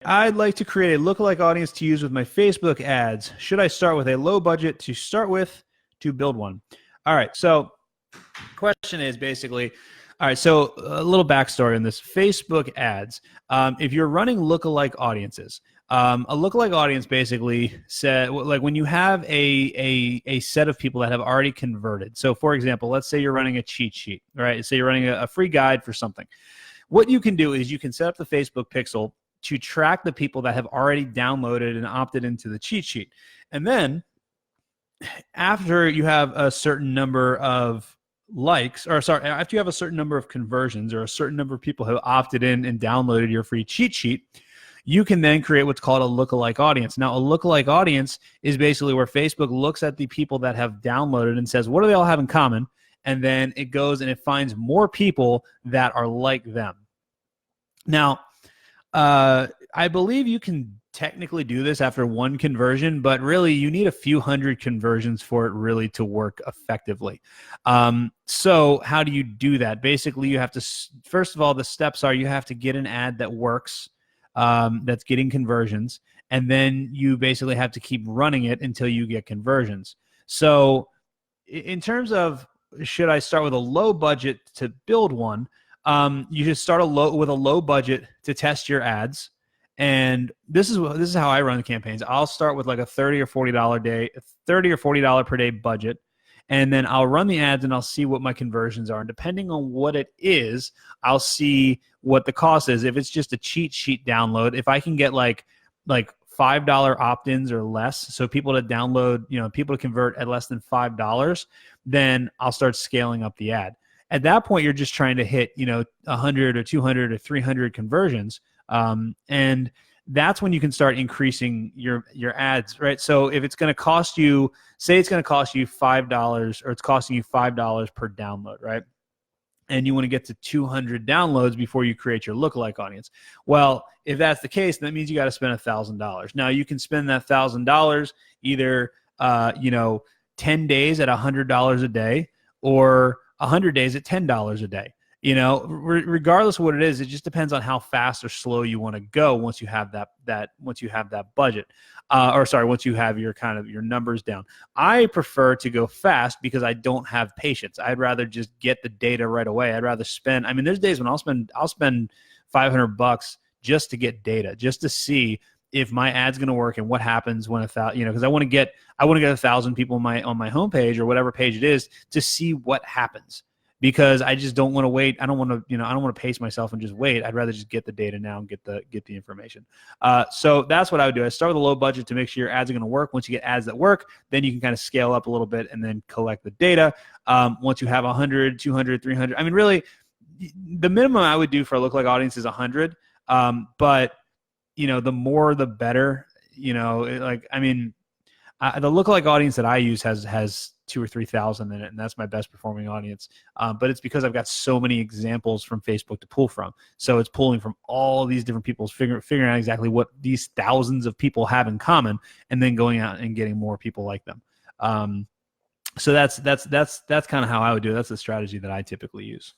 I'd like to create a lookalike audience to use with my Facebook ads. Should I start with a low budget to start with to build one? All right. So question is basically, all right, so a little backstory on this Facebook ads. If you're running lookalike audiences, a lookalike audience basically said, like, when you have a set of people that have already converted. So for example, let's say you're running a cheat sheet, right? Say you're running a free guide for something. What you can do is you can set up the Facebook pixel to track the people that have already downloaded and opted into the cheat sheet. And then after you have a certain number of likes, or sorry, after you have a certain number of conversions or a certain number of people have opted in and downloaded your free cheat sheet, you can then create what's called a lookalike audience. Now, a lookalike audience is basically where Facebook looks at the people that have downloaded and says, what do they all have in common? And then it goes and it finds more people that are like them. Now, I believe you can technically do this after one conversion, but really you need a few hundred conversions for it really to work effectively. So how do you do that? Basically, you have to, first of all, the steps are you have to get an ad that works, that's getting conversions, and then you basically have to keep running it until you get conversions. So in terms of should I start with a low budget to build one, you should start with a low budget to test your ads. And this is how I run the campaigns. I'll start with like a $30 or $40 per day budget, and then I'll run the ads and I'll see what my conversions are. And depending on what it is, I'll see what the cost is. If it's just a cheat sheet download, if I can get like $5 opt-ins or less, so people to download, people to convert at less than $5, then I'll start scaling up the ad. At that point, you're just trying to hit, 100 or 200 or 300 conversions. And that's when you can start increasing your ads, right? So if it's going to cost you, say it's going to cost you $5 or it's costing you $5 per download, right? And you want to get to 200 downloads before you create your lookalike audience. Well, if that's the case, that means you got to spend $1,000. Now you can spend that $1,000 either, 10 days at $100 a day or 100 days at $10 a day. Regardless of what it is, it just depends on how fast or slow you want to go once you have that budget, once you have your numbers down. I prefer to go fast because I don't have patience. I'd rather just get the data right away. I'd rather spend. I mean, there's days when I'll spend $500 just to get data, just to see if my ad's going to work and what happens when because I want to get 1,000 people on my homepage or whatever page it is to see what happens. Because I just don't want to wait. I don't want to pace myself and just wait. I'd rather just get the data now and get the information. So that's what I would do. I start with a low budget to make sure your ads are going to work. Once you get ads that work, then you can kind of scale up a little bit and then collect the data. Once you have 100, 200, 300, I mean, really, the minimum I would do for a lookalike audience is 100. But the more the better. The lookalike audience that I use has 2,000 or 3,000 in it, and that's my best performing audience. But it's because I've got so many examples from Facebook to pull from. So it's pulling from all these different people's figuring out exactly what these thousands of people have in common, and then going out and getting more people like them. So that's kind of how I would do it. That's the strategy that I typically use.